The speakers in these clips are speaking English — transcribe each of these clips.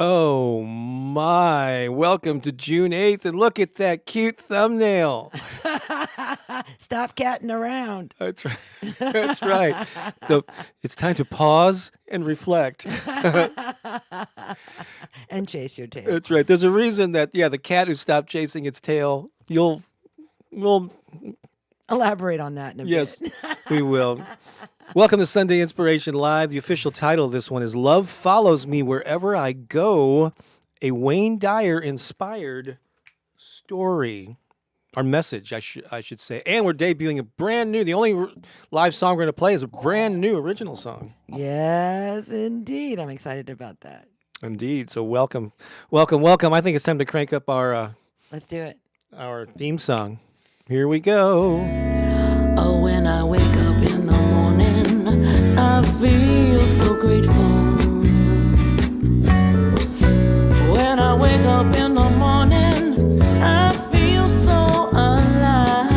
Oh my, welcome to June 8th, and look at that cute thumbnail. Stop catting around. That's right. That's right. It's time to pause and reflect. And chase your tail. That's right. There's a reason that, the cat who stopped chasing its tail, we'll Elaborate on that in a yes, bit. we will. Welcome to Sunday Inspiration Live. The official title of this one is Love Follows Me Wherever I Go, a Wayne Dyer-inspired story. Our message, I should say. And we're debuting a brand new, the only live song we're going to play is a brand new original song. Yes, indeed. I'm excited about that. Indeed. So welcome. I think it's time to crank up our Let's do it. our theme song. Here we go. Oh, when I wake up in the morning, I feel so grateful. When I wake up in the morning, I feel so alive.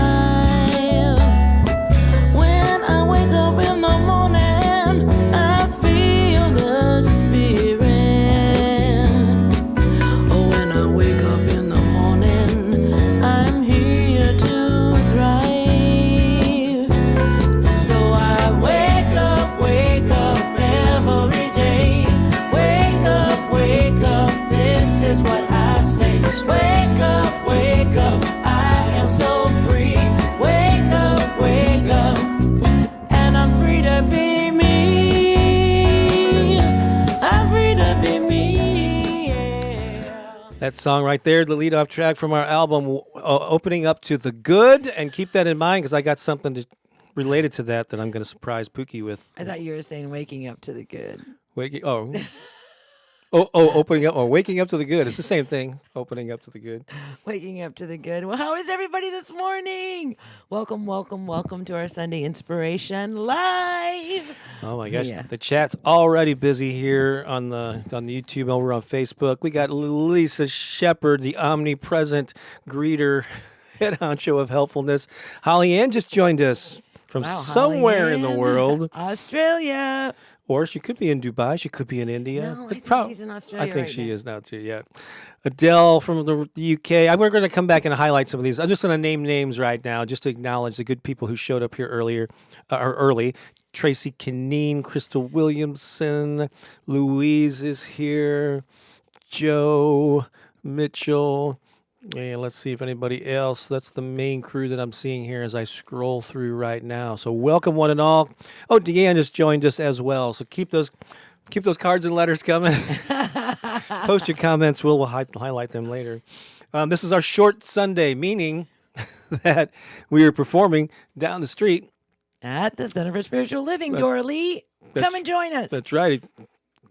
When I wake up in the morning, I feel the spirit. Oh, when I wake up in the morning, I'm here to thrive. So I wake up every day. Wake up, this is what I say. Wake up, I am so free. Wake up, and I'm free to be me. I'm free to be me, yeah. That song right there, the lead-off track from our album, Opening Up to the Good. And keep that in mind because I got something related to that I'm going to surprise Pooki with. I thought you were saying waking up to the good. Opening up or waking up to the good. It's the same thing. Opening up to the good. Waking up to the good. Well, how is everybody this morning? Welcome to our Sunday Inspiration Live. Oh my gosh, Yeah. the chat's already busy here on the YouTube, over on Facebook. We got Lisa Shepherd, the omnipresent greeter, head honcho of helpfulness. Holly Ann just joined us from Wow, somewhere Holly in the Ann, world. Australia. Or she could be in Dubai. She could be in India. No, I think she's in Australia I think right she now. is now too, yeah. Adele from the UK. We're going to come back and highlight some of these. I'm just going to name names right now just to acknowledge the good people who showed up here early. Tracy Kineen, Crystal Williamson, Louise is here, Joe Mitchell. And let's see if anybody else. That's the main crew that I'm seeing here as I scroll through right now. So welcome one and all. Oh, Deanne just joined us as well. So keep those cards and letters coming. Post your comments. We'll highlight them later. This is our short Sunday, meaning that we are performing down the street. At the Center for Spiritual Living, That's- Dora Lee. Come and join us. That's right.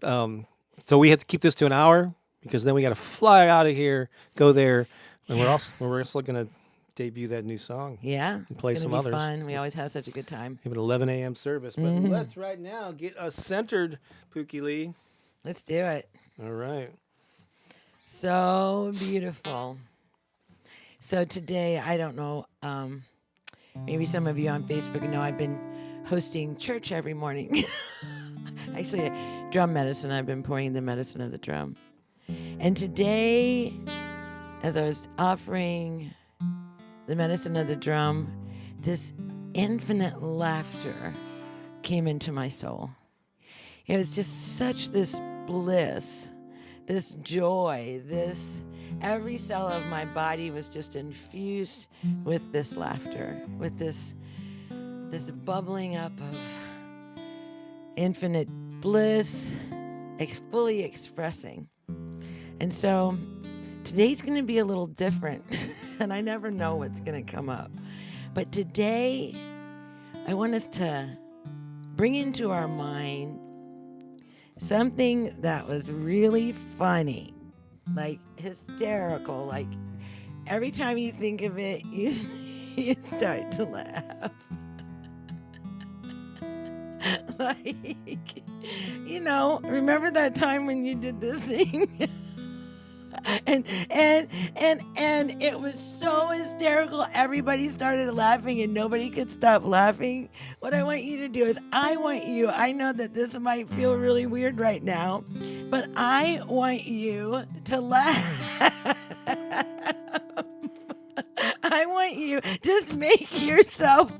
So we have to keep this to an hour because then we got to fly out of here, go there, and we're also going to debut that new song. Yeah. And play it's some gonna be others. fun. We always have such a good time. We have an 11 a.m. service, but let's right now get us centered, Pooki Lee. Let's do it. All right. So beautiful. So today, I don't know, maybe some of you on Facebook know I've been hosting church every morning. Actually, drum medicine. I've been pouring the medicine of the drum. And today, as I was offering the medicine of the drum, this infinite laughter came into my soul. It was just such this bliss, this joy, every cell of my body was just infused with this laughter, with this bubbling up of infinite bliss, fully expressing. And so today's going to be a little different, and I never know what's going to come up. But today, I want us to bring into our mind something that was really funny, like hysterical, like every time you think of it, you start to laugh. Like, remember that time when you did this thing? and it was so hysterical. Everybody started laughing and nobody could stop laughing. What I want you to do is I know that this might feel really weird right now, but I want you to laugh. I want you, just make yourself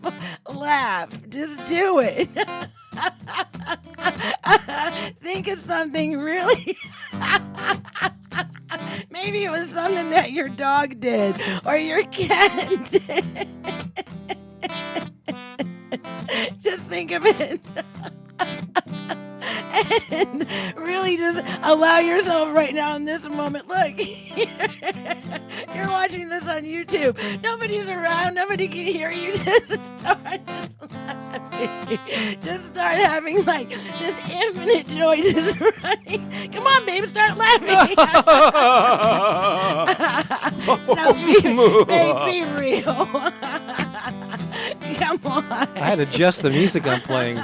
laugh. Just do it. Think of something really. Maybe it was something that your dog did or your cat did. Just think of it. And really just allow yourself right now in this moment. Look, you're watching this on YouTube. Nobody's around. Nobody can hear you. Just start laughing. Just start having like this infinite joy just running. Come on, babe, start laughing. Now be real. Come on. I had to adjust the music I'm playing.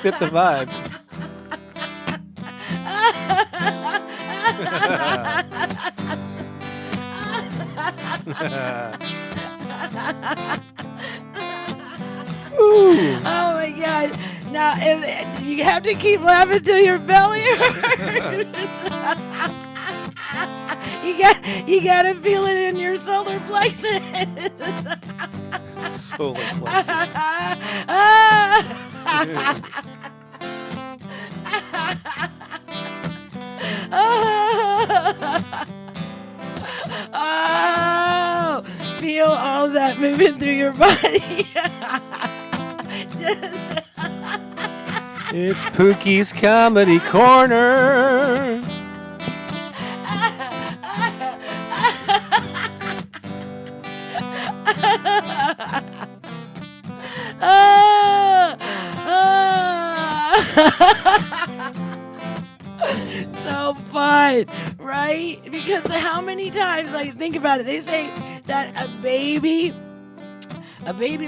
Fit the vibe. Oh my God. Now, you have to keep laughing till your belly hurts. You gotta feel it in your solar plexus. Solar plexus. Oh, feel all that moving through your body. It's Pooki's Comedy Corner. So fun, right? Because how many times, like, think about it, they say that a baby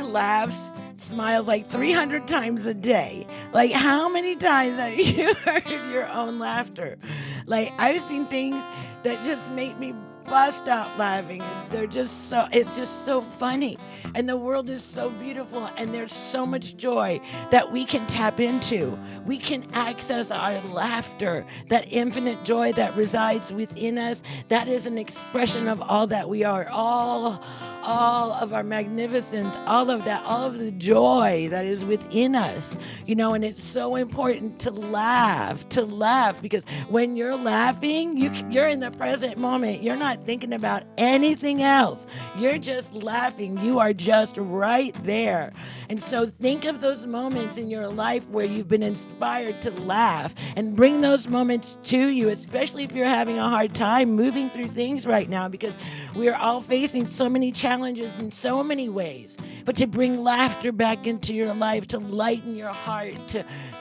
laughs, smiles like 300 times a day. Like, how many times have you heard your own laughter? Like, I've seen things that just make me bust out laughing. It's just so funny. And the world is so beautiful, and there's so much joy that we can tap into. We can access our laughter, that infinite joy that resides within us. That is an expression of all that we are, all of our magnificence, all of that, all of the joy that is within us, and it's so important to laugh, because when you're laughing, you're in the present moment. You're not thinking about anything else. You're just laughing. You are just right there. And so think of those moments in your life where you've been inspired to laugh, and bring those moments to you, especially if you're having a hard time moving through things right now, because we are all facing so many challenges in so many ways. But to bring laughter back into your life, to lighten your heart,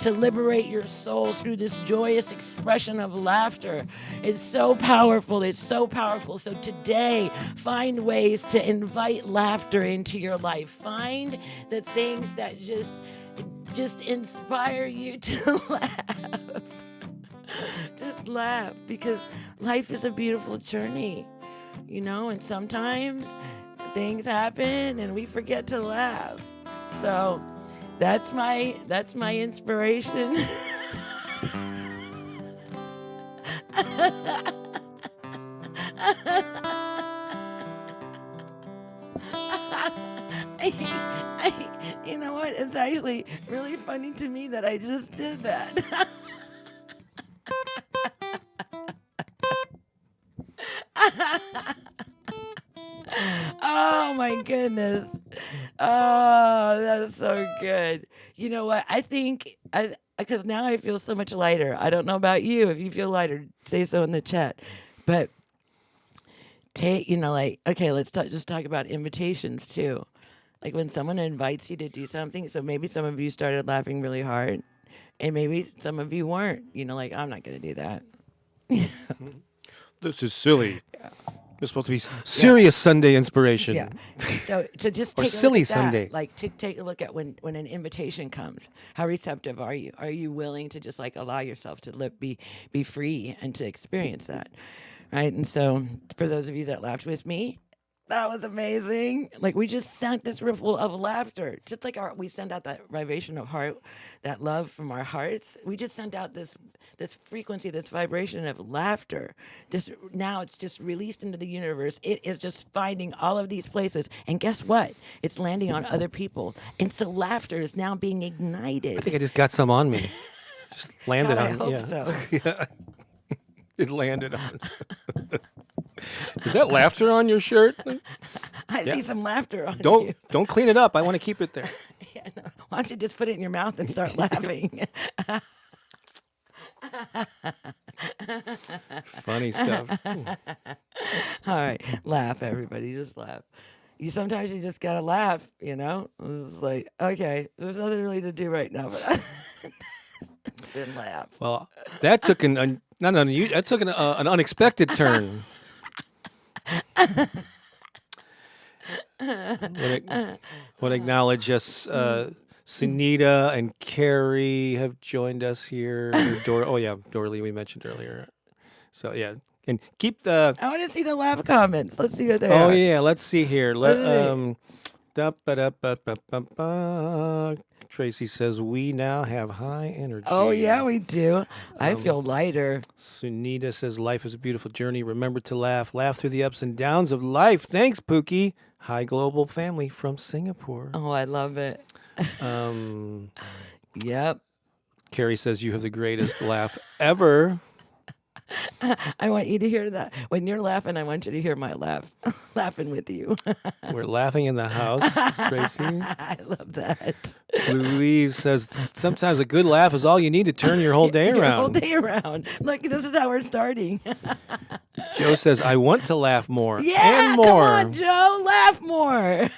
to liberate your soul through this joyous expression of laughter is so powerful. It's so powerful. So today, find ways to invite laughter into your life. Find the things that just inspire you to laugh. Just laugh, because life is a beautiful journey, and sometimes things happen and we forget to laugh. So that's my inspiration. You know what? It's actually really funny to me that I just did that. Oh my goodness. Oh, that's so good. You know what? I think because now I feel so much lighter. I don't know about you. If you feel lighter, say so in the chat. But okay, let's just talk about invitations too. Like when someone invites you to do something. So maybe some of you started laughing really hard, and maybe some of you weren't. Like, I'm not going to do that. This is silly. Yeah. It's supposed to be serious Sunday inspiration. Yeah. So just or take silly a look at Sunday. That. Like take a look at when an invitation comes. How receptive are you? Are you willing to just like allow yourself to be free and to experience that? right? And so, for those of you that laughed with me, that was amazing. Like we just sent this ripple of laughter, just like we send out that vibration of heart, that love from our hearts. We just sent out this frequency, this vibration of laughter. Just now, it's just released into the universe. It is just finding all of these places, and guess what? It's landing on other people, and so laughter is now being ignited. I think I just got some on me. Just landed God, I on. hope Yeah. so. Yeah. It landed on. Is that laughter on your shirt? I see some laughter on you. Don't clean it up. I want to keep it there. Yeah, no. Why don't you just put it in your mouth and start laughing? Funny stuff. All right, laugh, everybody. Just laugh. Sometimes you just gotta laugh. It's like, okay, there's nothing really to do right now, but then laugh. Well, that took an unexpected turn. Want to acknowledge us. Sunita and Carrie have joined us here. Dorley we mentioned earlier. So yeah, and keep the. I want to see the laugh comments. Let's see what they Oh are. yeah, let's see here. Tracy says we now have high energy. Oh yeah, we do. I feel lighter. Sunita says life is a beautiful journey. Remember to laugh through the ups and downs of life. Thanks, Pooki. Hi, global family from Singapore. Oh, I love it. Yep. Carrie says you have the greatest laugh ever. I want you to hear that. When you're laughing, I want you to hear my laugh. Laughing with you. We're laughing in the house, Tracy. I love that. Louise says sometimes a good laugh is all you need to turn your whole day Your around. whole day around. Look, this is how we're starting. Joe says, I want to laugh more. Yeah, and more. come on, Joe. Laugh more.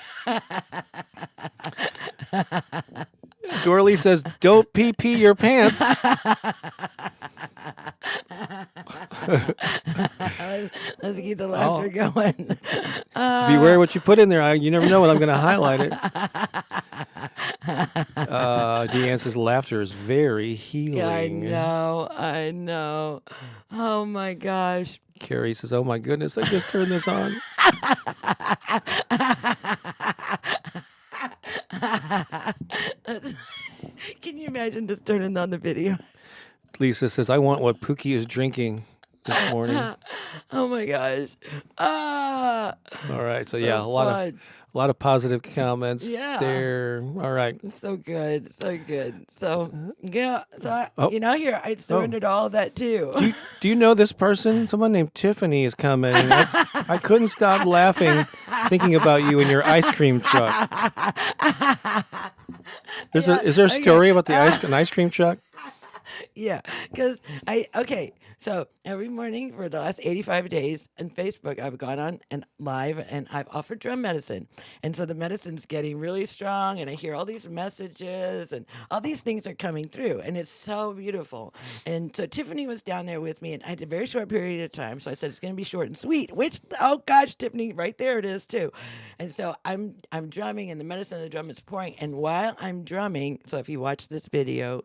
Dorley says, don't pee your pants. Let's keep the laughter going. Beware what you put in there. You never know when I'm going to highlight it. Deanne says, laughter is very healing. Yeah, I know. Oh, my gosh. Carrie says, oh, my goodness, I just turned this on. Can you imagine just turning on the video? Lisa says, I want what Pooki is drinking this morning. Oh my gosh. All right. So yeah, a fun. lot of positive comments Yeah. there. All right. So good. So good. So yeah. So I Oh. surrendered all of that too. Do you know this person? Someone named Tiffany is commenting. I couldn't stop laughing thinking about you in your ice cream truck. Is there a story about an ice cream truck? Yeah, because so every morning for the last 85 days on Facebook, I've gone on and live and I've offered drum medicine. And so the medicine's getting really strong and I hear all these messages and all these things are coming through and it's so beautiful. And so Tiffany was down there with me and I had a very short period of time. So I said, it's going to be short and sweet, which, oh gosh, Tiffany, right there it is too. And so I'm drumming and the medicine of the drum is pouring. And while I'm drumming, so if you watch this video,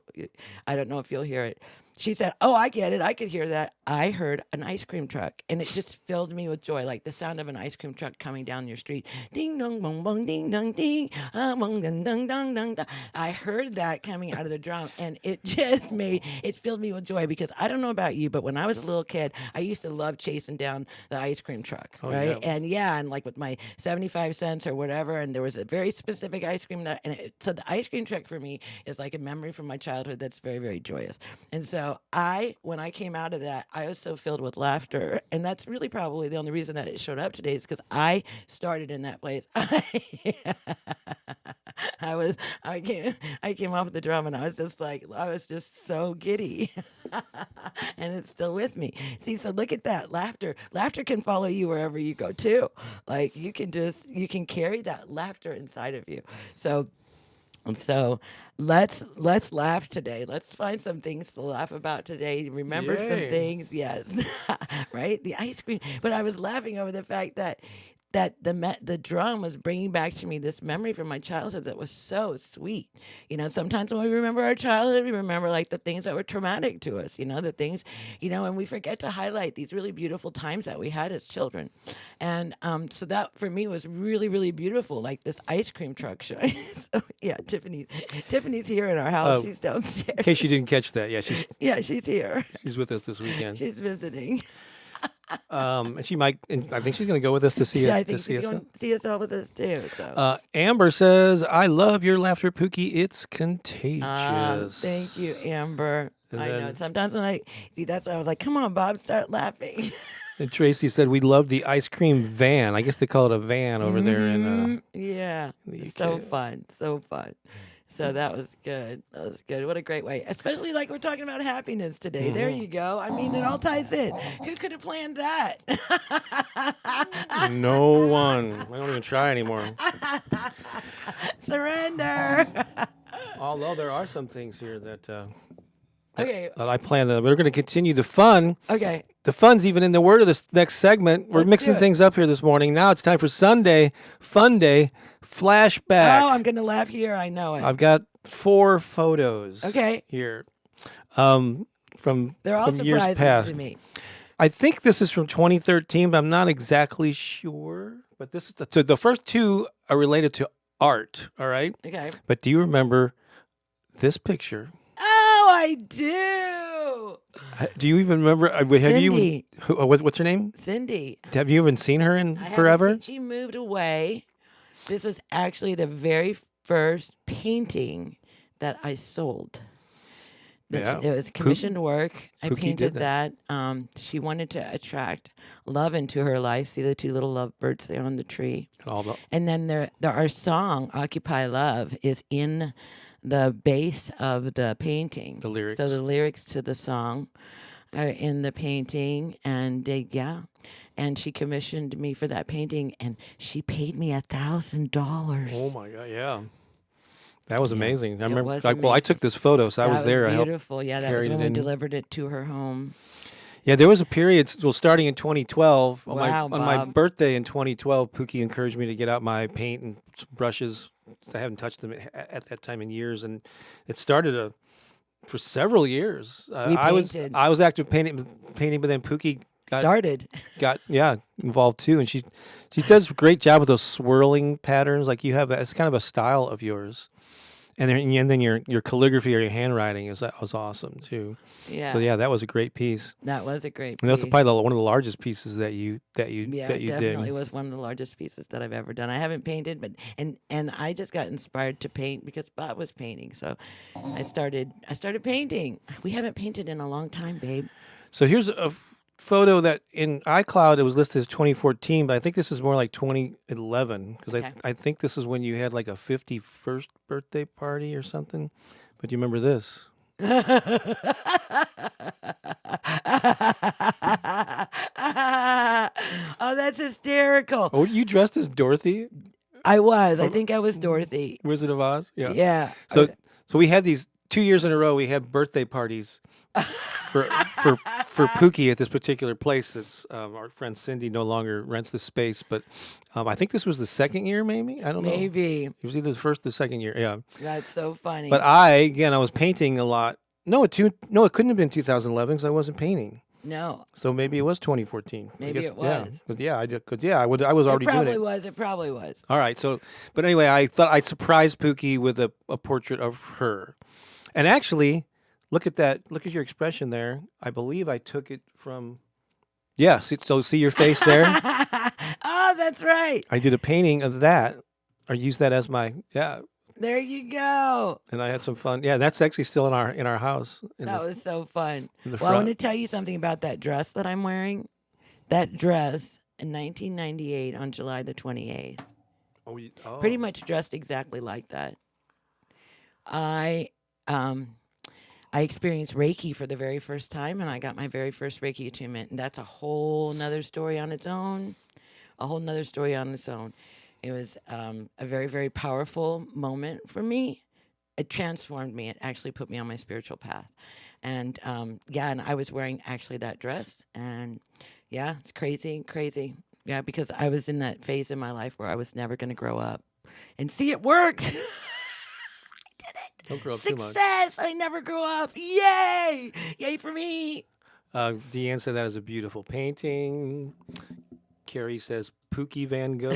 I don't know if you'll hear it. She said, oh, I get it. I could hear that. I heard an ice cream truck, and it just filled me with joy, like the sound of an ice cream truck coming down your street. Ding, dong, bong, bong, ding, dong, ding, bong, dong, dong, dong, dong, dong. I heard that coming out of the drum, and it filled me with joy because I don't know about you, but when I was a little kid, I used to love chasing down the ice cream truck, right? Yeah. And like with my 75 cents or whatever, and there was a very specific ice cream so the ice cream truck for me is like a memory from my childhood that's very, very joyous. And so when I came out of that, I was so filled with laughter. And that's really probably the only reason that it showed up today is because I started in that place. I came off the drum and I was just so giddy. And it's still with me. See, so look at that. Laughter can follow you wherever you go too. Like you can carry that laughter inside of you. So let's laugh today. Let's find some things to laugh about today. Remember some Yay. things. Yes. Right? The ice cream. But I was laughing over the fact that that the drum was bringing back to me this memory from my childhood that was so sweet. Sometimes when we remember our childhood, we remember like the things that were traumatic to us, the things, and we forget to highlight these really beautiful times that we had as children. And so that for me was really, really beautiful, like this ice cream truck show. So yeah, Tiffany's here in our house. She's downstairs. In case you didn't catch that, she's here. She's with us this weekend. She's visiting. And she might, and I think she's going to go with us to see I it. think she's going to see us all with us too. So. Amber says, "I love your laughter, Pooki. It's contagious." Thank you, Amber. And I then- know. Sometimes when I see that's why I was like, "Come on, Bob, start laughing." And Tracy said, "We love the ice cream van." I guess they call it a van over there in. Yeah, the so UK. fun, so fun. So that was good. That was good. What a great way. Especially like we're talking about happiness today. There you go. I mean, it all ties in. Who could have planned that? No one. I don't even try anymore. Surrender. Although there are some things here that Okay. that I plan. That we're going to continue the fun. Okay. The fun's even in the word of this next segment. We're Let's mixing do it. things up here this morning. Now it's time for Sunday Funday Flashback. Oh, I'm gonna laugh here. I know it. I've got 4 photos. Okay. Here, from They're all from years surprises past. to me. I think this is from 2013, but I'm not exactly sure. But this is so the first 2 are related to art. All right. Okay. But do you remember this picture? Oh, I do. Do you even remember? Have you? Cindy. What's her name? Cindy. Have you even seen her in I haven't forever? seen- she moved away. This was actually the very first painting that I sold. Yeah. It was commissioned work. I Pooki painted did that. She wanted to attract love into her life. See the 2 little lovebirds there on the tree. And all the And then our song, Occupy Love, is in the base of the painting. The lyrics. So the lyrics to the song are in the painting. And and she commissioned me for that painting, and she paid me $1,000. Oh my God! Yeah, that was amazing. I remember. was Well, I amazing. took this photo, so I was there. I helped beautiful. Yeah, that was carried when it we in. delivered it to her home. Yeah, there was a period. Well, starting in 2012, on Wow, my Bob. birthday in 2012, Pooki encouraged me to get out my paint and some brushes. I haven't touched them at that time in years, and it started for several years. We I painted. was active painting, but then Pooki got involved too, and she does a great job with those swirling patterns. Like you have, it's kind of a style of yours, and then your calligraphy or your handwriting was awesome too. Yeah. So yeah, that was a great piece. That was a great And that's piece. probably one of the largest pieces that you Yeah, that you definitely did. was one of the largest pieces that I've ever done. I haven't painted, but and I just got inspired to paint because Bob was painting. So I started painting. We haven't painted in a long time, babe. So here's a photo that in iCloud it was listed as 2014, but I think this is more like 2011 because Okay. I think this is when you had like a 51st birthday party or something. But do you remember this? Oh, that's hysterical. Oh, you dressed as Dorothy, I was. I think I was Dorothy. Wizard of Oz? Yeah. So we had these 2 years in a row. We had birthday parties for Pooki at this particular place. It's our friend Cindy no longer rents the space, but I think this was the second year, maybe. I don't know. Maybe. It was either the first or the second year. Yeah. That's so funny. But I was painting a lot. No, it couldn't have been 2011 because I wasn't painting. no. So maybe it was 2014. I Maybe guess- it was. Yeah, I was already It doing probably it. was. It probably was. All right. So, but anyway, I thought I'd surprise Pooki with a portrait of her. And actually, look at that. Look at your expression there. I believe I took it from. Yeah. See your face there? Oh, that's right. I did a painting of that. I used that as my. Yeah. There you go. And I had some fun. Yeah. That's actually still in our house. That was so fun. in the Well, I want front. to tell you something about that dress that I'm wearing. That dress in 1998 on July the 28th. Oh. Pretty much dressed exactly like that. I experienced Reiki for the very first time, and I got my very first Reiki attunement, and that's a whole nother story on its own. A whole nother story on its own. It was a very, very powerful moment for me. It transformed me. It actually put me on my spiritual path. And and I was wearing actually that dress, and yeah, it's crazy, crazy. Yeah, because I was in that phase in my life where I was never going to grow up. And see, it worked. Don't grow up too much. Success! I never grew up. Yay! Yay for me. Deanne said that is a beautiful painting. Carrie says Pooki Van Gogh.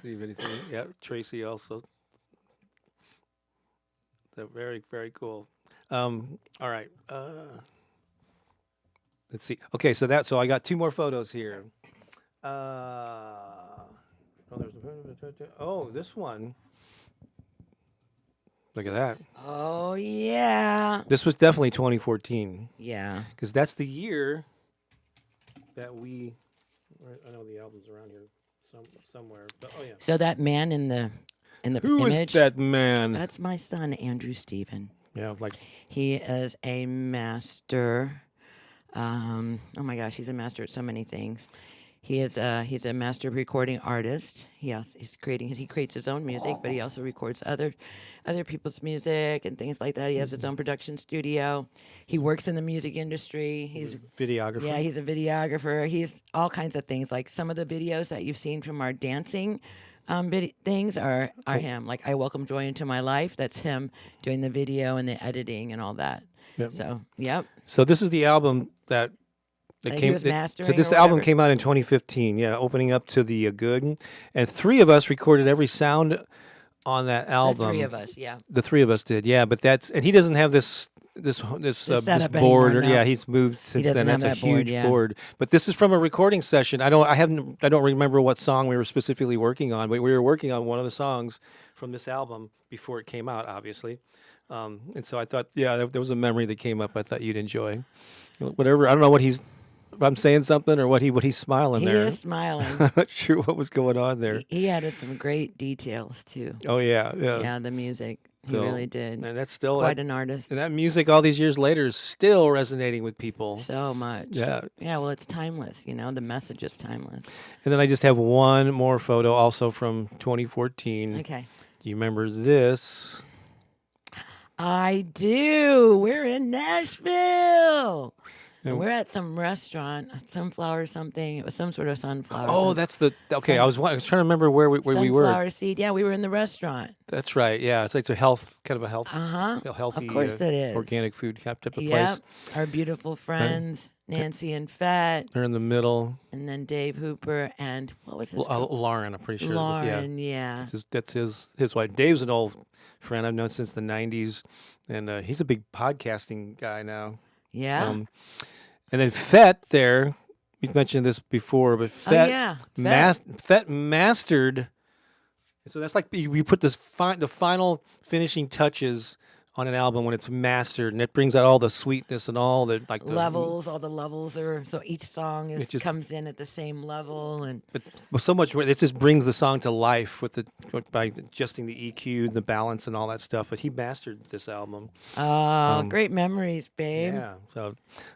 See if anything. Yeah, Tracy also. Very, very cool. All right. Let's see. Okay, so I got 2 more photos here. This one. Look at that. Oh, yeah. This was definitely 2014 Yeah. because that's the year that we. I know the album's around here somewhere. But, oh yeah. So that man in the Who image. is that man? That's my son, Andrew Stephen. Yeah, like He is a master. Oh my gosh, he's a master at so many things. He's a master recording artist. He creates his own music, but he also records other people's music and things like that. He has his own production studio. He works in the music industry. He's videographer. Yeah, he's a videographer. He's all kinds of things. Like some of the videos that you've seen from our dancing things are him. Like I Welcome Joy into My Life. That's him doing the video and the editing and all that. Yep. So, yep. So this is the album that He was mastering. So this or album whatever. came out in 2015. Yeah, opening up to the Good, and 3 of us recorded every sound on that album. The 3 of us, yeah. The 3 of us did. Yeah, but and he doesn't have this setup board. anymore, no. Yeah, he's moved since doesn't then. have That's a that board, huge yeah. board. But this is from a recording session. I don't remember what song we were specifically working on, but we were working on one of the songs from this album before it came out, obviously. And so I thought, yeah, there was a memory that came up I thought you'd enjoy. Whatever. I don't know what if I'm saying something or what he's smiling He there. is smiling. I'm not sure what was going on there. He added some great details too. Oh yeah. Yeah, the music. He So, really did. And that's still Quite an artist. and that music all these years later is still resonating with people. So much. Yeah. Yeah, well, it's timeless. The message is timeless. And then I just have one more photo also from 2014. Okay. Do you remember this? I do. We're in Nashville. Yeah. And we're at some restaurant, Sunflower something. It was some sort of sunflower. Oh, that's okay. I was trying to remember where we were. Sunflower seed. Yeah, we were in the restaurant. That's right. Yeah, it's like a kind of a healthy, Of course it is. organic food type of Yep. place. Our beautiful friends, Nancy and Fat, They're in the middle. and then Dave Hooper, and what was his name? Lauren, I'm pretty sure. Lauren, yeah. That's his wife. Dave's an old friend I've known since the 90s, and he's a big podcasting guy now. Yeah. And then Fett there, we've mentioned this before, but Fett, yeah. Fett mastered. So that's like you put the final finishing touches on an album when it's mastered, and it brings out all the sweetness and all the levels. All the levels are so each song comes in at the same level, and But so much more. It just brings the song to life by adjusting the EQ, the balance, and all that stuff. But he mastered this album. great memories, babe. Yeah. So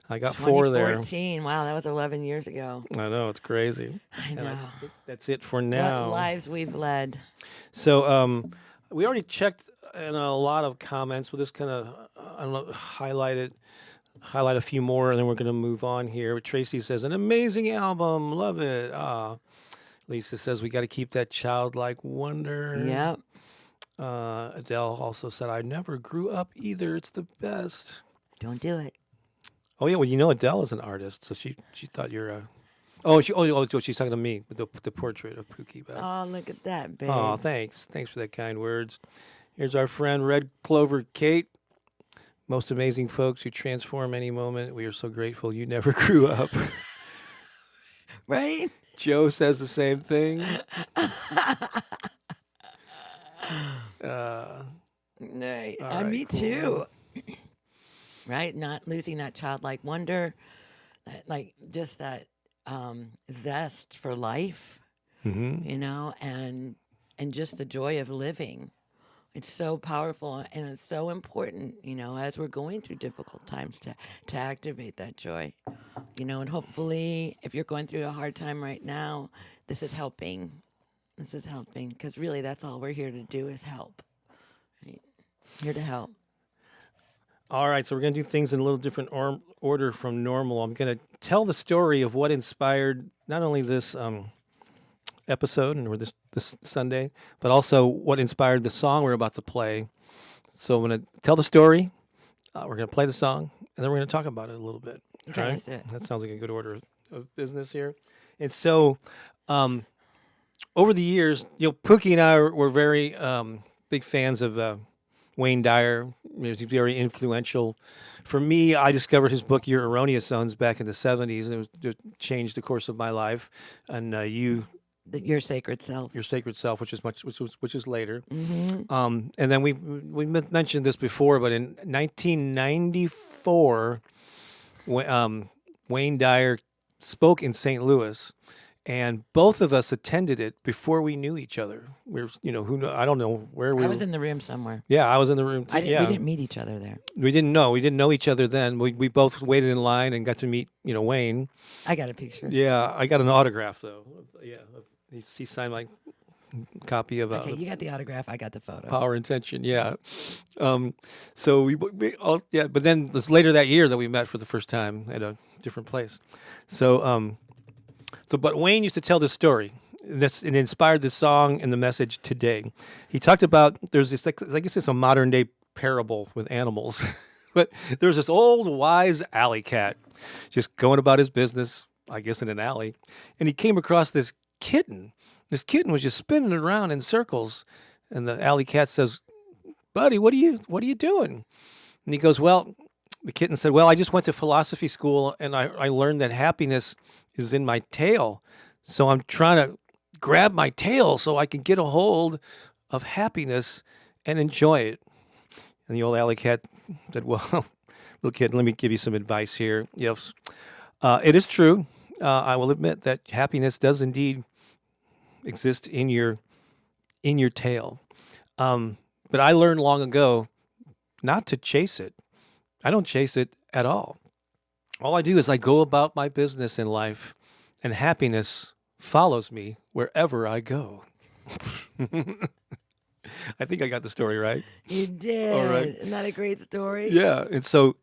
I got 4 there. 2014. Wow, that was 11 years ago. I know, it's crazy. I And know. think that's it for now. What lives we've led. So we already checked in a lot of comments. We'll just kind of highlight a few more, and then we're going to move on here. Tracy says, an amazing album. Love it. Lisa says, we got to keep that childlike wonder. Yep. Adele also said, I never grew up either. It's the best. Don't do it. Oh, yeah. Well, Adele is an artist, so she thought you're a... so she's talking to me with the portrait of Pooki Bob. Oh, look at that, babe. Oh, thanks. Thanks for that kind words. Here's our friend Red Clover Kate. Most amazing folks who transform any moment. We are so grateful you never grew up. Right? Joe says the same thing. Right. All right, me cool. too. Right? Not losing that childlike wonder, just that zest for life, and just the joy of living. It's so powerful and it's so important, as we're going through difficult times to activate that joy, and hopefully if you're going through a hard time right now, this is helping. This is helping because really that's all we're here to do is help. Right? Here to help. All right, so we're going to do things in a little different order from normal. I'm going to tell the story of what inspired not only this episode or this Sunday, but also what inspired the song we're about to play. So I'm going to tell the story, we're going to play the song, and then we're going to talk about it a little bit. Okay, all right? let's do it. That sounds like a good order of business here. And so over the years, Pooki and I were very big fans of Wayne Dyer. He's very influential. For me, I discovered his book "Your Erroneous Zones" back in the '70s, and it changed the course of my life. And Your Sacred Self. Your Sacred Self, which is later. Mm-hmm. And then we mentioned this before, but in 1994, Wayne Dyer spoke in St. Louis. And both of us attended it before we knew each other. We were, I don't know where we were. I was in the room somewhere. Yeah, I was in the room. We didn't meet each other there. We didn't know each other then. We both waited in line and got to meet, Wayne. I got a picture. Yeah, I got an autograph though. Yeah, he signed my copy of Okay, you got the autograph. I got the photo. Power Intention. Yeah. So we all, yeah, but then it was later that year that we met for the first time at a different place. But Wayne used to tell this story. It inspired the song and the message today. He talked about there's this, I guess it's a modern day parable with animals, but there's this old wise alley cat just going about his business, I guess in an alley, and he came across this kitten. This kitten was just spinning around in circles, and the alley cat says, "Buddy, what are you doing?" And he goes, "Well," the kitten said, "Well, I just went to philosophy school, and I learned that happiness is in my tail. So I'm trying to grab my tail so I can get a hold of happiness and enjoy it." And the old alley cat said, "Well, little kid, let me give you some advice here. Yes, it is true. I will admit that happiness does indeed exist in your tail. But I learned long ago not to chase it. I don't chase it at all. All I do is I go about my business in life, and happiness follows me wherever I go." I think I got the story right. You did. All right. Isn't that a great story? Yeah, and so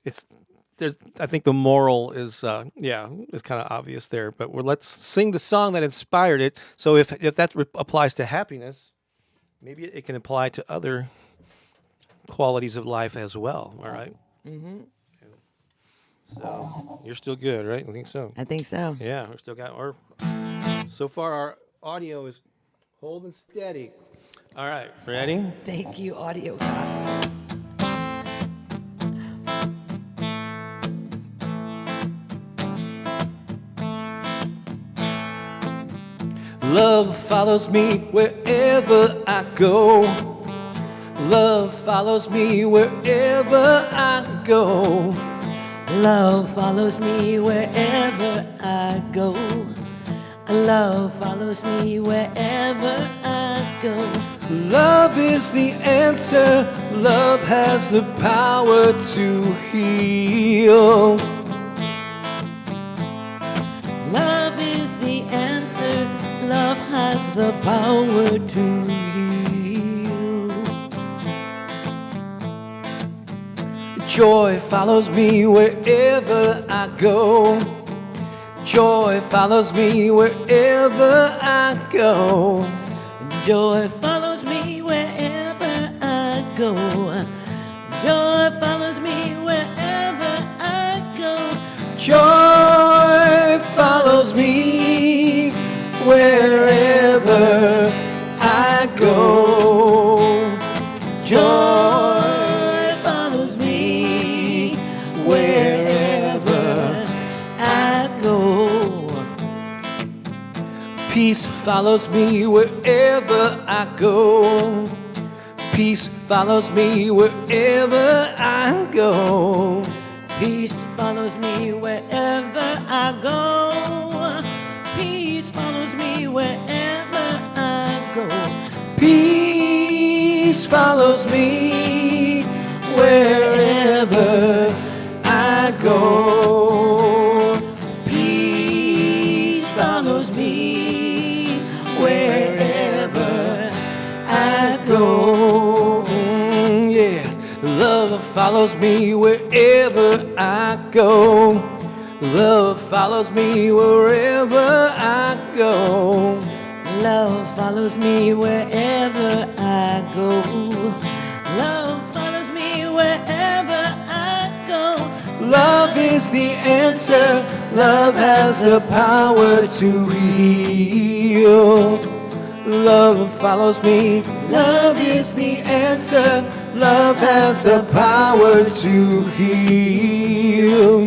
I think the moral is kind of obvious there. But let's sing the song that inspired it. So if that applies to happiness, maybe it can apply to other qualities of life as well. All right. Mm-hmm. So you're still good, right? I think so. I think so. Yeah, we still got so far our audio is holding steady. All right, ready? Thank you, Audio Fox. Love follows me wherever I go. Love follows me wherever I go. Love follows me wherever I go. Love follows me wherever I go. Love is the answer. Love has the power to heal. Love is the answer. Love has the power to heal. Joy follows me wherever I go. Joy follows me wherever I go. Joy follows me wherever I go. Joy follows me wherever I go. Joy follows me wherever I go. Joy follows me wherever I go. Peace follows me wherever I go. Peace follows me wherever I go. Peace follows me wherever I go. Peace follows me wherever I go. Peace follows me wherever I go. Peace follows me wherever I go. Yes, love follows follows me wherever I go. Love follows me wherever I go. Love follows me wherever I go. Love follows me wherever I go. Love is the answer. Love has the power to heal. Love follows me. Love is the answer. Love has the power to heal.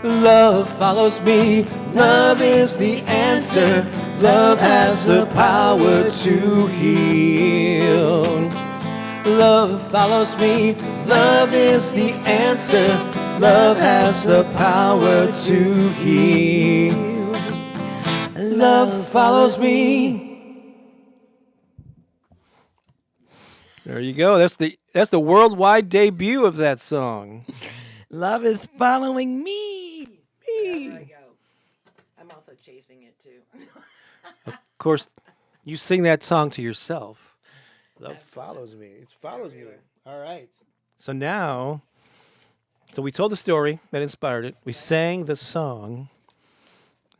Love follows me. Love is the answer. Love has the power to heal. Love follows me. Love is the answer. Love has the power to heal. Love follows me. There you go. That's the worldwide debut of that song. Love is following me. Me. Wherever I go. I'm also chasing it too. Of course, you sing that song to yourself. Love follows me. It follows me. All right. So now, we told the story that inspired it. We sang the song.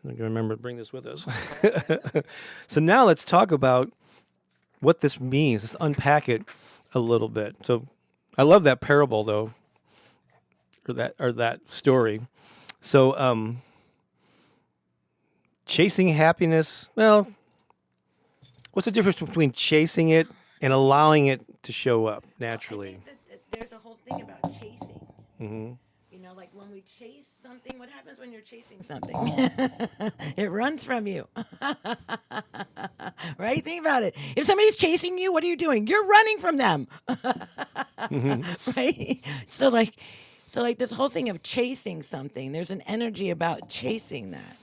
I'm going to remember to bring this with us. So now let's talk about what this means. Let's unpack it a little bit. So I love that parable, though, or that story. So chasing happiness, well, what's the difference between chasing it and allowing it to show up naturally? I think that there's a whole thing about chasing. Mm-hmm. You know, like when we chase something, what happens when you're chasing something? It runs from you. Right? Think about it. If somebody's chasing you, what are you doing? You're running from them. Right? So like this whole thing of chasing something, there's an energy about chasing that.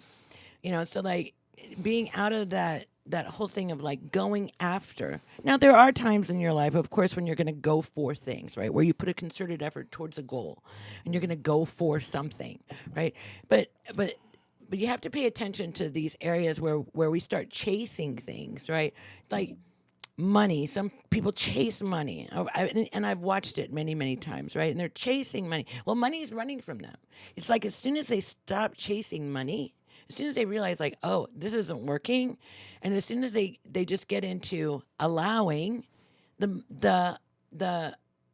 You know, so like being out of that whole thing of like going after. Now there are times in your life, of course, when you're going to go for things, right? Where you put a concerted effort towards a goal and you're going to go for something, right? But you have to pay attention to these areas where we start chasing things, right? Like money. Some people chase money. And I've watched it many, many times, right? And they're chasing money. Well, money is running from them. It's like as soon as they stop chasing money, as soon as they realize like, oh, this isn't working, and as soon as they just get into allowing, the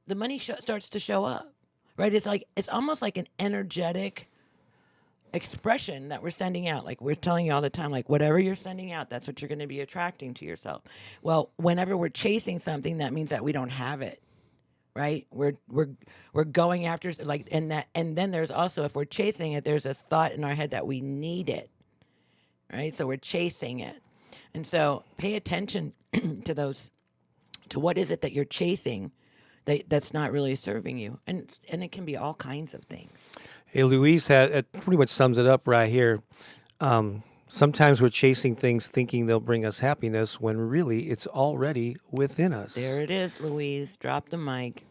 money starts to show up, right? It's almost like an energetic expression that we're sending out. Like we're telling you all the time, like whatever you're sending out, that's what you're going to be attracting to yourself. Well, whenever we're chasing something, that means that we don't have it. Right, we're going after like, and then there's also, if we're chasing it, there's this thought in our head that we need it, right? So we're chasing it, and so pay attention to what is it that you're chasing that's not really serving you, and it can be all kinds of things. Hey, Louise it pretty much sums it up right here. Sometimes we're chasing things thinking they'll bring us happiness when really it's already within us. There it is, Louise. Drop the mic.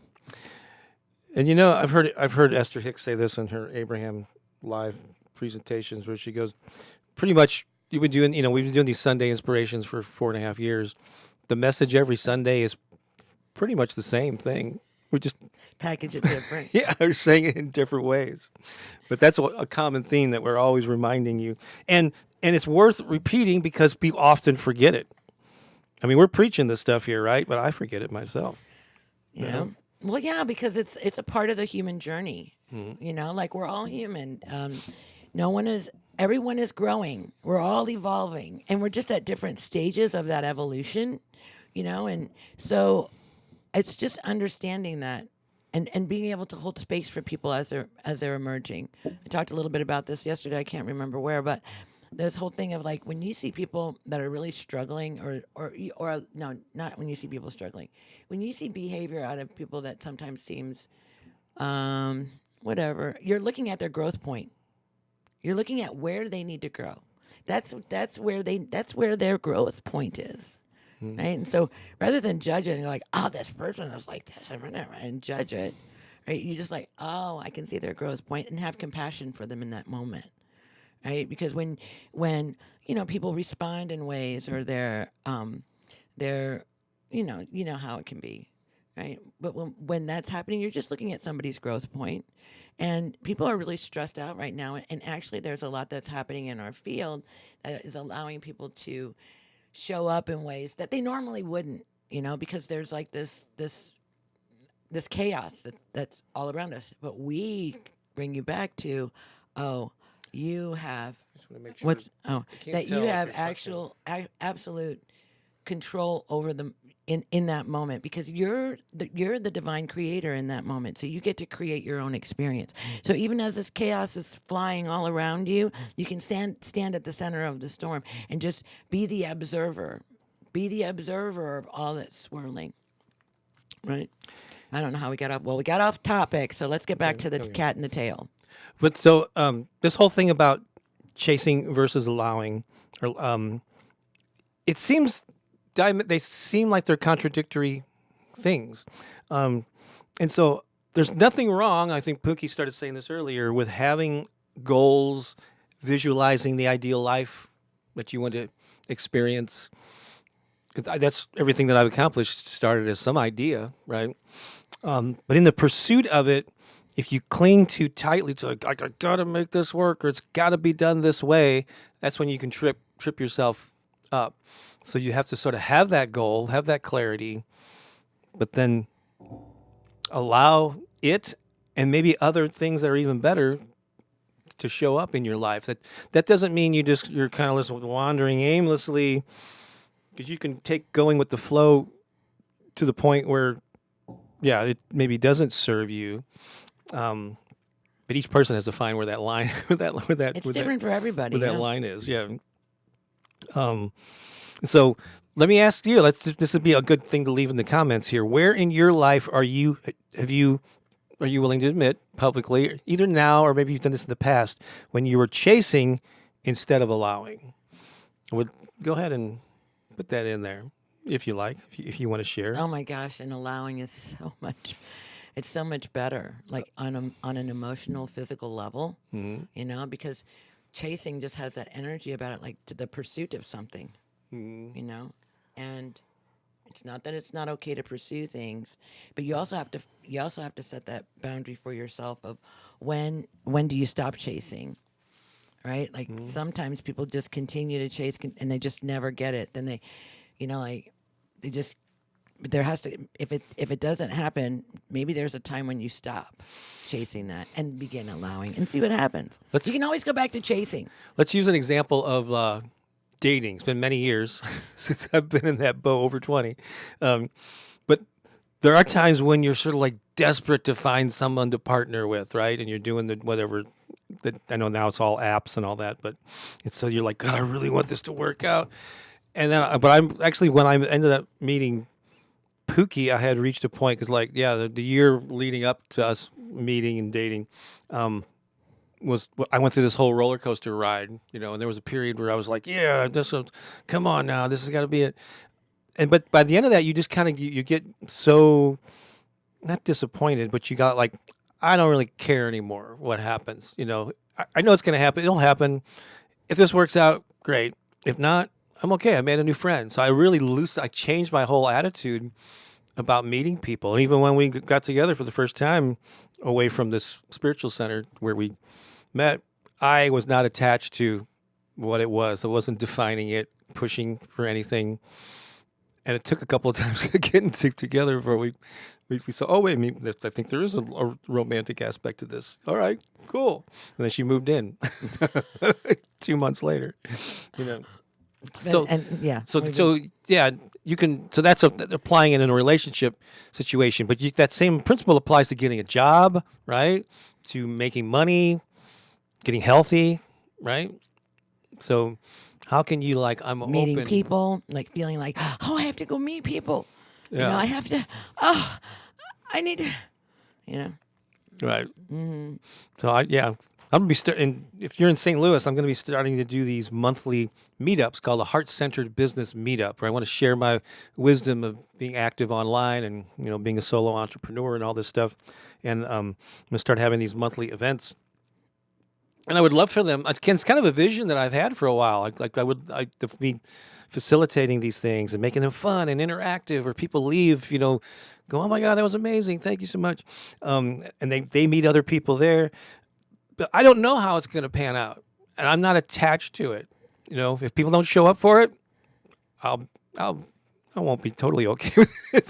And you know, I've heard Esther Hicks say this in her Abraham Live presentations, where she goes, pretty much we've been doing these Sunday inspirations for 4.5 years. The message every Sunday is pretty much the same thing. We just package it different. Yeah, we're saying it in different ways. But that's a common theme that we're always reminding you. And it's worth repeating because we often forget it. I mean, we're preaching this stuff here, right? But I forget it myself. You know? Well, yeah, because it's a part of the human journey. Mm-hmm. You know, like we're all human. Everyone is growing. We're all evolving, and we're just at different stages of that evolution. You know, and so it's just understanding that. And being able to hold space for people as they're emerging. I talked a little bit about this yesterday. I can't remember where, but this whole thing of like when you see people that are really struggling, or no, not when you see people struggling, when you see behavior out of people that sometimes seems, whatever, you're looking at their growth point. You're looking at where they need to grow. That's where their growth point is. Right, and so rather than judge it and like, oh, this person is like this, and judge it, right? You just like, oh, I can see their growth point and have compassion for them in that moment, right? Because when people respond in ways, or they're you know how it can be, right? But when that's happening, you're just looking at somebody's growth point. And people are really stressed out right now. And actually, there's a lot that's happening in our field that is allowing people to show up in ways that they normally wouldn't, because there's like this chaos that's all around us. But we bring you back to, oh, you have I just want to make sure what's I can't that you tell if have you're sucking. absolute control over them in that moment, because you're the divine creator in that moment, so you get to create your own experience. So even as this chaos is flying all around you, you can stand at the center of the storm and just be the observer of all that's swirling, right? I don't know how we got off. Well, we got off topic, so let's get back to the cat and the tail. But so this whole thing about chasing versus allowing, or it seems they seem like they're contradictory things, and so there's nothing wrong. I think Pooki started saying this earlier with having goals, visualizing the ideal life that you want to experience. Because that's everything that I've accomplished started as some idea, right? But in the pursuit of it, if you cling too tightly to like I gotta make this work or it's gotta be done this way, that's when you can trip yourself up. So you have to sort of have that goal, have that clarity, but then allow it and maybe other things that are even better to show up in your life. That doesn't mean you're kind of wandering aimlessly, because you can take going with the flow to the point where, yeah, it maybe doesn't serve you. But each person has to find where that line, It's different for everybody. where that line is. Yeah. So let me ask you. This would be a good thing to leave in the comments here. Where in your life are you willing to admit publicly, either now or maybe you've done this in the past, when you were chasing instead of allowing? Go ahead and put that in there if you like, if you want to share. Oh my gosh, and allowing is so much. It's so much better, like on an emotional, physical level, because chasing just has that energy about it, like to the pursuit of something, and it's not that it's not okay to pursue things, but you also have to set that boundary for yourself of when do you stop chasing, right? Like sometimes people just continue to chase and they just never get it. Then they, they just. But there has to, if it doesn't happen, maybe there's a time when you stop chasing that and begin allowing and see what happens. You can always go back to chasing. Let's use an example of dating. It's been many years since I've been in that boat, over 20. But there are times when you're sort of like desperate to find someone to partner with, right? And you're doing whatever. I know now it's all apps and all that, but it's so you're like, God, I really want this to work out. And then, but I'm actually, when I ended up meeting Pooki, I had reached a point because, the year leading up to us meeting and dating, I went through this whole roller coaster ride, and there was a period where I was like, yeah, come on now, this has got to be it. But by the end of that, you just kind of you get so not disappointed, but you got like, I don't really care anymore what happens. I know it's going to happen. It'll happen. If this works out, great. If not, I'm okay. I made a new friend. So I changed my whole attitude about meeting people. And even when we got together for the first time away from this spiritual center where we met, I was not attached to what it was. I wasn't defining it, pushing for anything. And it took a couple of times to get together before we saw, oh, wait, I think there is a romantic aspect to this. All right, cool. And then she moved in 2 months later, So you can. So that's applying it in a relationship situation, but that same principle applies to getting a job, right? To making money, getting healthy, right? So, how can you I'm meeting open. people, like feeling like, oh, I have to go meet people. Yeah. I have to. Oh, I need to. Right. Mm-hmm. So I'm gonna be starting. If you're in St. Louis, I'm gonna be starting to do these monthly meetups called the Heart-Centered Business Meetup, where I want to share my wisdom of being active online and being a solo entrepreneur and all this stuff. And I'm gonna start having these monthly events. And I would love for them. It's kind of a vision that I've had for a while. I would be facilitating these things and making them fun and interactive, or people leave, go, oh my God, that was amazing. Thank you so much. And they meet other people there. But I don't know how it's going to pan out, and I'm not attached to it. If people don't show up for it, I'll I won't be totally okay with it,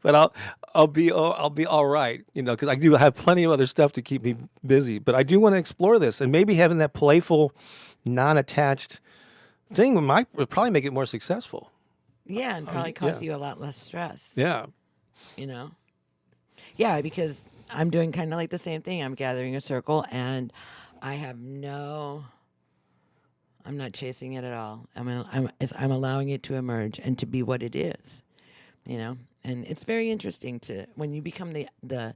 but I'll be all right, because I do have plenty of other stuff to keep me busy. But I do want to explore this, and maybe having that playful, non-attached thing would probably make it more successful. Yeah, and probably cause you a lot less stress. Yeah. Yeah, because I'm doing kind of like the same thing. I'm gathering a circle, and I'm not chasing it at all. I'm allowing it to emerge and to be what it is, And it's very interesting when you become the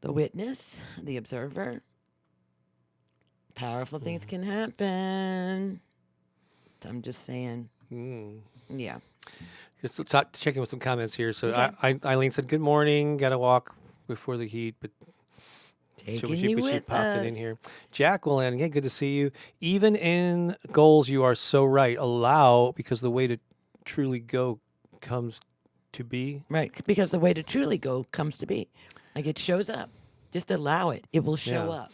witness, the observer. Powerful things can happen. I'm just saying. Yeah. Just to check in with some comments here. So Eileen said, "Good morning. Got to walk before the heat, but." Taking you with popped us. it in here. Jacqueline, yeah, good to see you. Even in goals, you are so right. Allow, because the way to truly go comes to be. Right, because the way to truly go comes to be. Like it shows up. Just allow it. It will show up.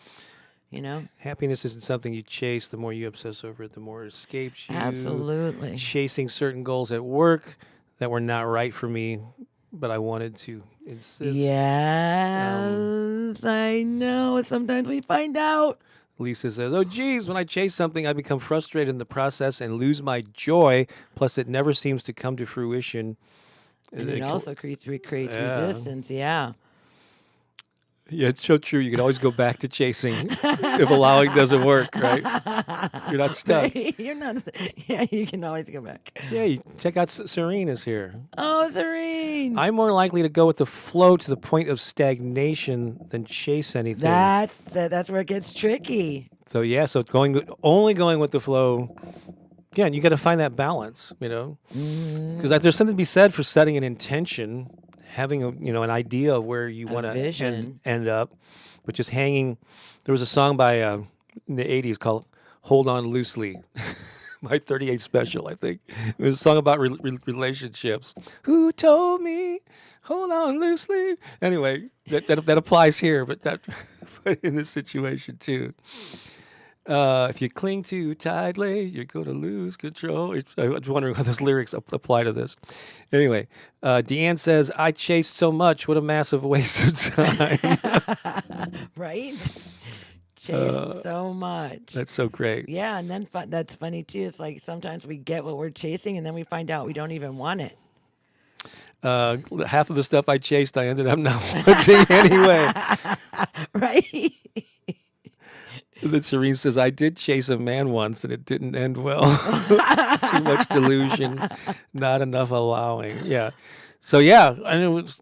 Happiness isn't something you chase. The more you obsess over it, the more it escapes you. Absolutely. Chasing certain goals at work that were not right for me, but I wanted to insist. Yes, I know. Sometimes we find out. Lisa says, "Oh, geez, when I chase something, I become frustrated in the process and lose my joy. Plus, it never seems to come to fruition." And it also creates resistance. Yeah. Yeah, it's so true. You can always go back to chasing if allowing doesn't work, right? You're not stuck. You're not. Yeah, you can always go back. Yeah, you check out Serene is here. Oh, Serene. I'm more likely to go with the flow to the point of stagnation than chase anything. That's where it gets tricky. So only going with the flow. Yeah, and you got to find that balance, because there's something to be said for setting an intention, having an idea of where you want to end up, but just hanging. There was a song by in the 80s called "Hold On Loosely" by 38 Special, I think. It was a song about relationships. Who told me hold on loosely? Anyway, that applies here, but in this situation too. If you cling too tightly, you're going to lose control. I was wondering how those lyrics apply to this. Anyway, Deanne says, "I chased so much. What a massive waste of time." Right? Chased so much. That's so great. Yeah, and then that's funny too. It's like sometimes we get what we're chasing, and then we find out we don't even want it. Half of the stuff I chased, I ended up not wanting anyway. Right? And then Serene says, "I did chase a man once and it didn't end well." Too much delusion, not enough allowing. Yeah. So there's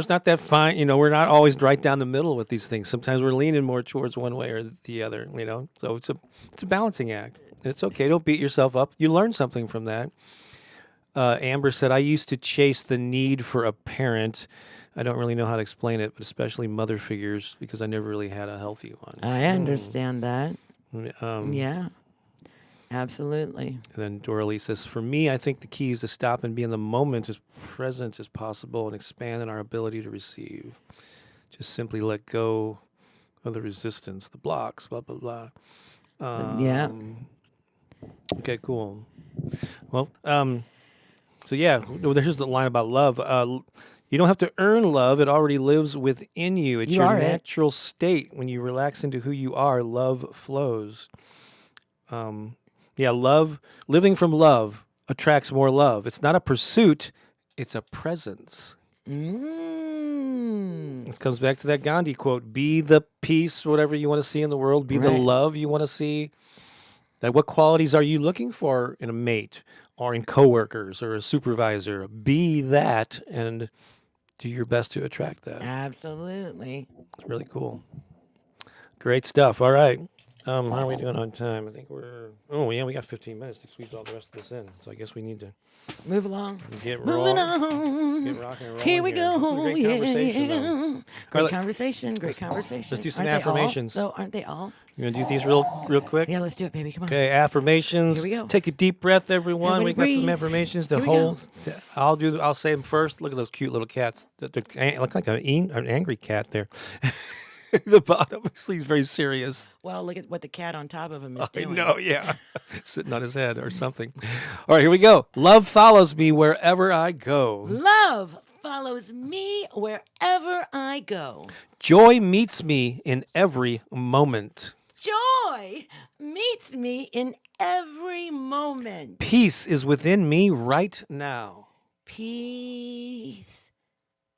not that fine, we're not always right down the middle with these things. Sometimes we're leaning more towards one way or the other, So it's a balancing act. It's okay. Don't beat yourself up. You learn something from that. Amber said, "I used to chase the need for a parent. I don't really know how to explain it, but especially mother figures, because I never really had a healthy one." I understand that. Yeah, absolutely. And then Dora Lee says, "For me, I think the key is to stop and be in the moment, as present as possible, and expand in our ability to receive. Just simply let go of the resistance, the blocks, blah, blah, blah." Yeah. Okay, cool. Well, here's the line about love. You don't have to earn love. It already lives within you. It's your natural state. When you relax into who you are, love flows. Living from love attracts more love. It's not a pursuit. It's a presence. This comes back to that Gandhi quote, "Be the peace, whatever you want to see in the world. Be the love you want to see." What qualities are you looking for in a mate or in coworkers or a supervisor? Be that and do your best to attract that. Absolutely. It's really cool. Great stuff. All right. How are we doing on time? I think we got 15 minutes to squeeze all the rest of this in. So I guess we need to Move along. get Moving rolling. Get on. rocking and rolling. Here we go. This is a great conversation, though. Great conversation. Great conversation. Let's do some Aren't affirmations. They all, though? Aren't they all? You gonna do these real quick? Yeah, let's do it, baby. Come on. Okay, affirmations. Here we go. Take a deep breath, everyone. Everybody We got some breathe. affirmations to Here we go. hold. I'll say them first. Look at those cute little cats. They look like an angry cat there. The bottom, he's very serious. Well, look at what the cat on top of him is I doing. know, yeah. Sitting on his head or something. All right, here we go. Love follows me wherever I go. Love follows me wherever I go. Joy meets me in every moment. Joy meets me in every moment. Peace is within me right now. Peace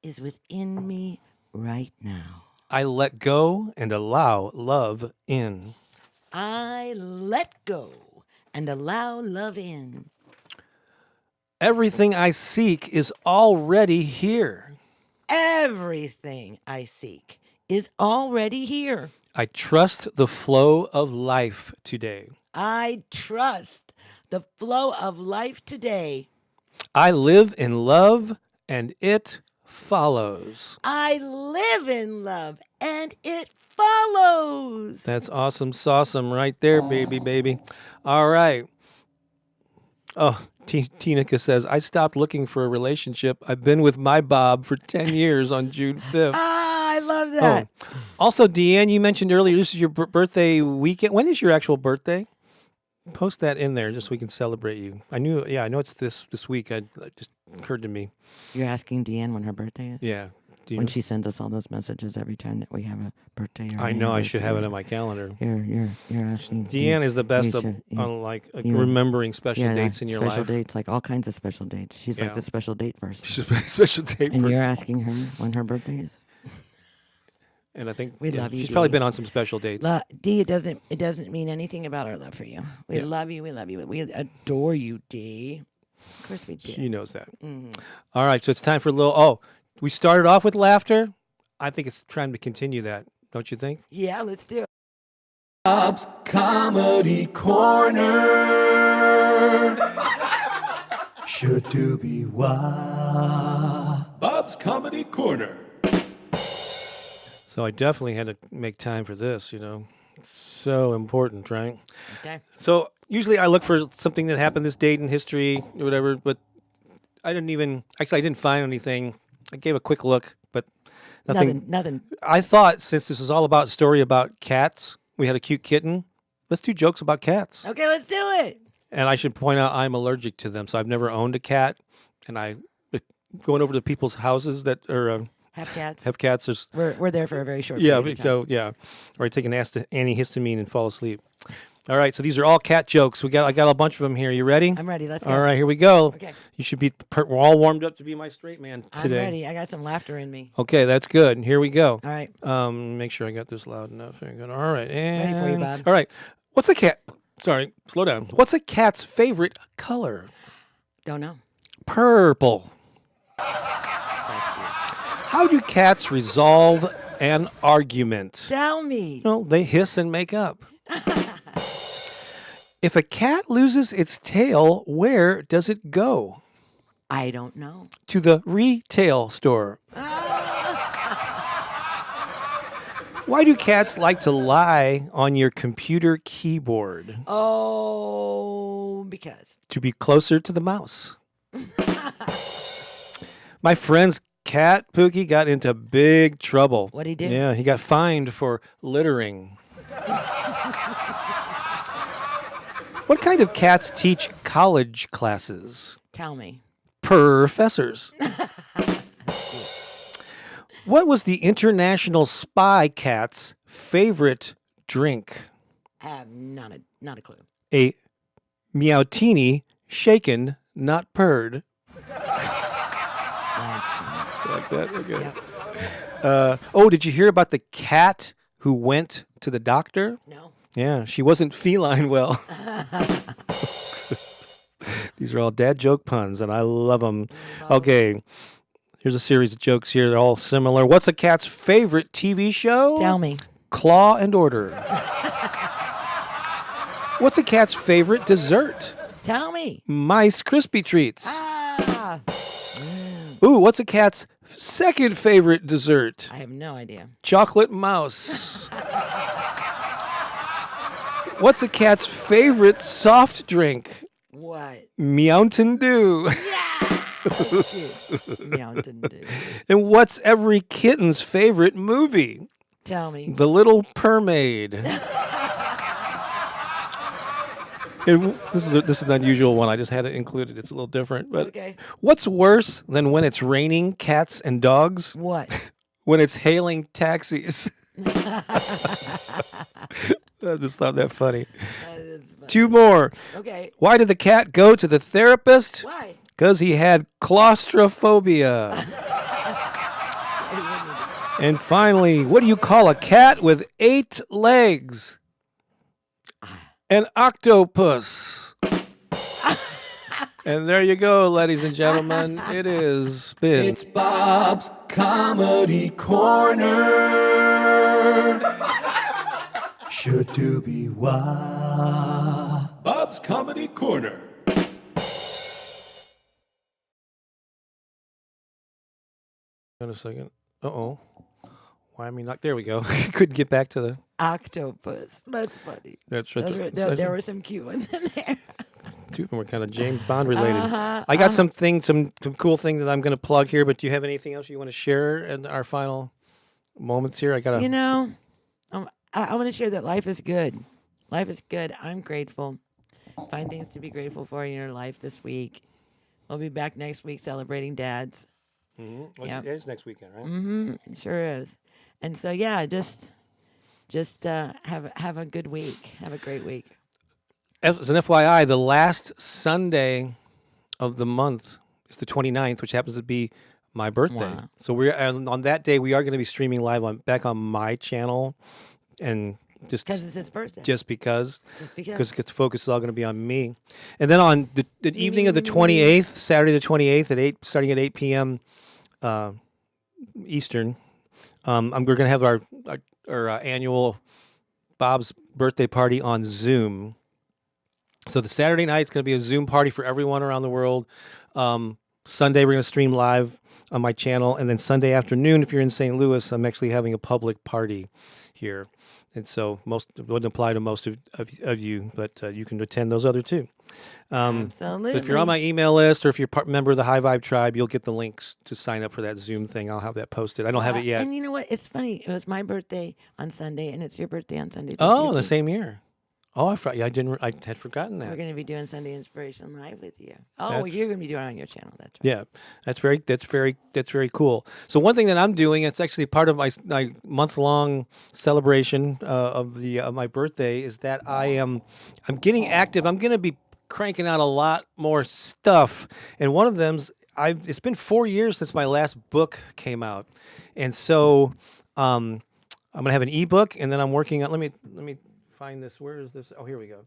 is within me right now. I let go and allow love in. I let go and allow love in. Everything I seek is already here. Everything I seek is already here. I trust the flow of life today. I trust the flow of life today. I live in love and it follows. I live in love and it follows. That's awesome, sauceum right there, baby. All right. Oh, Tinica says, I stopped looking for a relationship. I've been with my Bob for 10 years on June 5th. I love that. Oh. Also, Deanne, you mentioned earlier, this is your birthday weekend. When is your actual birthday? Post that in there just so we can celebrate you. I know it's this week. It just occurred to me. You're asking Deanne when her birthday is? Yeah. When she sends us all those messages every time that we have a birthday. Or I know I should have it on my calendar. You're asking. Deanne is the best on remembering special dates in your life. Special dates, like all kinds of special dates. She's like the special date person. She's a special date And you're asking her when her birthday is? And I think we love you. She's probably been on some special dates. D, it doesn't mean anything about our love for you. We love you. We love you. We adore you, D. Of course we do. She knows that. Mm-hmm. All right, so it's time for a little. Oh, we started off with laughter. I think it's time to continue that. Don't you think? Yeah, let's do it. Bob's Comedy Corner. Should do be why. Bob's Comedy Corner. So I definitely had to make time for this, It's so important, right? Okay. So usually I look for something that happened this date in history or whatever, but I didn't find anything. I gave a quick look, but Nothing. I thought since this is all about story about cats, we had a cute kitten. Let's do jokes about cats. Okay, let's do it. And I should point out I'm allergic to them, so I've never owned a cat. And going over to people's houses that are have cats. Have cats. We're there for a very short period of time. Or I take an antihistamine and fall asleep. All right, so these are all cat jokes. I got a bunch of them here. You ready? I'm ready. Let's go. All right, here we go. Okay. You should be. We're all warmed up to be my straight man today. I'm ready. I got some laughter in me. Okay, that's good. Here we go. All right. Make sure I got this loud enough. Very good. All right. And, ready for you, Bob. All right. What's a cat? Sorry, slow down. What's a cat's favorite color? Don't know. Purple. How do cats resolve an argument? Tell me. Well, they hiss and make up. If a cat loses its tail, where does it go? I don't know. To the retail store. Why do cats like to lie on your computer keyboard? Oh, because. To be closer to the mouse. My friend's cat, Pooki, got into big trouble. What'd he do? Yeah, he got fined for littering. What kind of cats teach college classes? Tell me. Professors. What was the international spy cat's favorite drink? I have not a clue. A meowtini shaken, not purred. Like that? Okay. Yep. Did you hear about the cat who went to the doctor? No. Yeah, she wasn't feline well. These are all dad joke puns, and I love them. Okay, here's a series of jokes here. They're all similar. What's a cat's favorite TV show? Tell me. Claw and Order. What's a cat's favorite dessert? Tell me. Mice Crispy Treats. Ah, Ooh, what's a cat's second favorite dessert? I have no idea. Chocolate mouse. What's a cat's favorite soft drink? What? Mountain Dew. Yeah. That's cute. Mountain Dew. And what's every kitten's favorite movie? Tell me. The Little Mermaid. This is an unusual one. I just had it included. It's a little different. But Okay. what's worse than when it's raining cats and dogs? What? When it's hailing taxis. I just thought that funny. That is funny. 2 more. Okay. Why did the cat go to the therapist? Why? Because he had claustrophobia. And finally, what do you call a cat with 8 legs? An octopus. And there you go, ladies and gentlemen. It is been. It's Bob's Comedy Corner. Should do be wah. Bob's Comedy Corner. Wait a second. Uh-oh. Why am I not? There we go. Couldn't get back to the. Octopus. That's funny. That's right. There were some cute ones in there. Two of them were kind of James Bond related. I got some cool thing that I'm going to plug here, but do you have anything else you want to share in our final moments here? I got You know, I want to share that life is good. Life is good. I'm grateful. Find things to be grateful for in your life this week. We'll be back next week celebrating dads. Yep. It's next weekend, right? Mm-hmm. It sure is. And so, yeah, just have a good week. Have a great week. As an FYI, the last Sunday of the month is the 29th, which happens to be my birthday. Wow. So on that day we are going to be streaming live back on my channel, and just Because it's his birthday. just because because. the focus is all going to be on me. And then on the evening of the 28th, Saturday the 28th starting at 8 p.m. Eastern, we're going to have our annual Bob's birthday party on Zoom. So the Saturday night is going to be a Zoom party for everyone around the world. Sunday we're going to stream live on my channel, and then Sunday afternoon, if you're in St. Louis, I'm actually having a public party here. And so it wouldn't apply to most of you, but you can attend those other two. Absolutely. If you're on my email list or if you're a member of the High Vibe Tribe, you'll get the links to sign up for that Zoom thing. I'll have that posted. I don't have it yet. And you know what? It's funny. It was my birthday on Sunday, and it's your birthday on Sunday. Oh, the same year. Oh, I had forgotten that. We're going to be doing Sunday Inspiration Live with you. Oh, That's- you're going to be doing it on your channel. That's right. Yeah, that's very cool. So one thing that I'm doing, it's actually part of my month-long celebration of my birthday, is that I'm getting active. I'm going to be cranking out a lot more stuff, and one of them's it's been 4 years since my last book came out, and so I'm going to have an ebook, and then I'm working on. Let me find this. Where is this? Oh, here we go.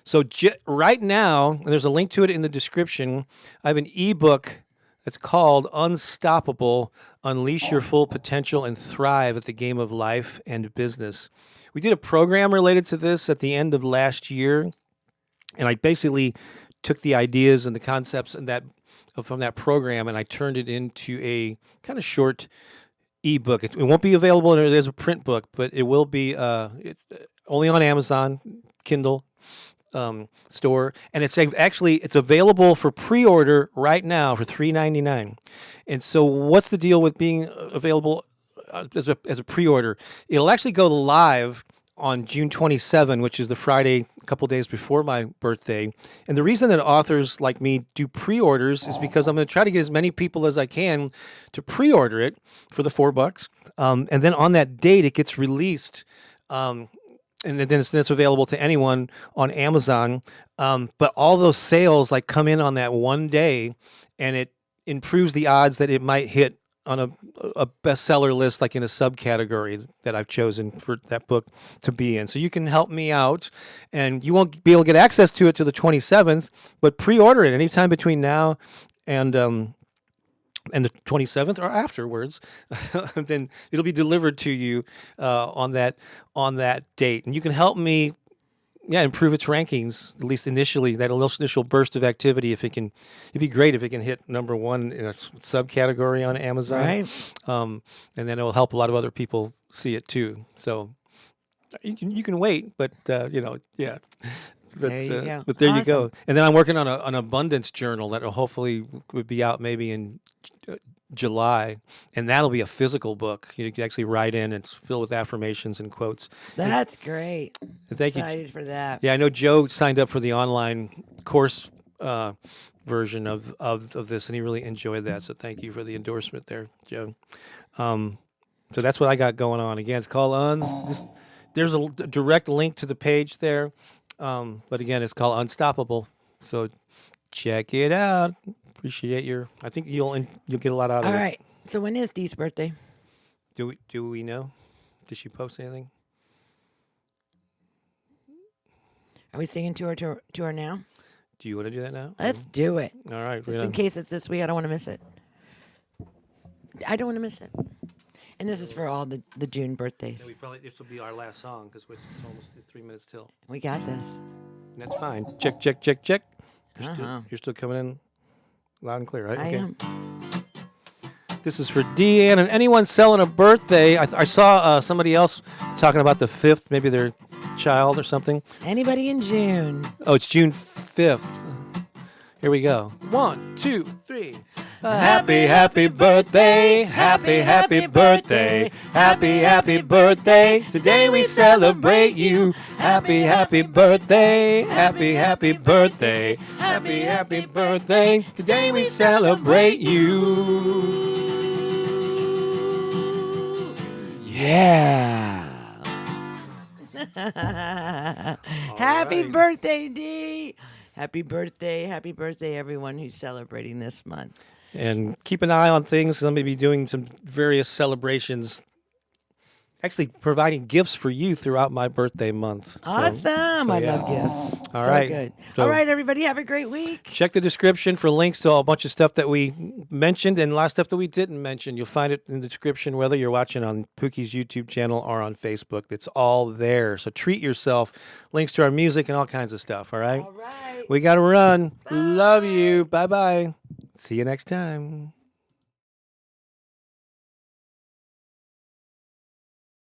So right now, and there's a link to it in the description, I have an ebook that's called Unstoppable: Unleash Your Full Potential and Thrive at the Game of Life and Business. We did a program related to this at the end of last year, and I basically took the ideas and the concepts from that program, and I turned it into a kind of short ebook. It won't be available as a print book, but it will be only on Amazon, Kindle store, and it's available for pre-order right now for $3.99. And so, what's the deal with being available as a pre-order? It'll actually go live on June 27, which is the Friday, a couple days before my birthday. And the reason that authors like me do pre-orders is because I'm going to try to get as many people as I can to pre-order it for the $4. And then on that date, it gets released. And then it's available to anyone on Amazon. But all those sales come in on that one day, and it improves the odds that it might hit on a bestseller list, in a subcategory that I've chosen for that book to be in. So you can help me out, and you won't be able to get access to it to the 27th, but pre-order it anytime between now and the 27th or afterwards. Then it'll be delivered to you on that date, and you can help me improve its rankings, at least initially, that initial burst of activity. It'd be great if it can hit #1 in a subcategory on Amazon. Right. And then it'll help a lot of other people see it too. So you can wait, but yeah. There you go. But there you Awesome. go. And then I'm working on an abundance journal that hopefully would be out maybe in July, and that'll be a physical book. You can actually write in, and it's filled with affirmations and quotes. That's great. And thank you. Excited for that. Yeah, I know Joe signed up for the online course version of this, and he really enjoyed that. So thank you for the endorsement there, Joe. So that's what I got going on. Again, it's called there's a direct link to the page there, but again, it's called Unstoppable. So check it out. Appreciate I think you'll get a lot out of it. All right. So when is Dee's birthday? Do we know? Did she post anything? Are we singing to her now? Do you want to do that now? Let's do it. All right. Just in case it's this week, I don't want to miss it. I don't want to miss it. And this is for all the June birthdays. This will be our last song because it's 3 minutes till. We got this. And that's fine. Check, check, check, check. Uh-huh. You're still coming in loud and clear, right? I am. This is for Deanne and anyone selling a birthday. I saw somebody else talking about the 5th, maybe their child or something. Anybody in June? Oh, it's June 5th. Here we go. 1, 2, 3. Happy, happy birthday. Happy, happy birthday. Happy, happy birthday. Today we celebrate you. Happy, happy birthday. Happy, happy birthday. Happy, happy birthday. Today we celebrate you. Yeah. Happy right. birthday, Dee. Happy birthday, everyone who's celebrating this month. And keep an eye on things. I'm going to be doing some various celebrations, actually providing gifts for you throughout my birthday month. Awesome. I love gifts. All So right. good. So- All right, everybody, have a great week. Check the description for links to a bunch of stuff that we mentioned and a lot of stuff that we didn't mention. You'll find it in the description, whether you're watching on Pooki's YouTube channel or on Facebook. It's all there. So treat yourself. Links to our music and all kinds of stuff. All right. All right. We got to run. Love you. Bye-bye. See you next time.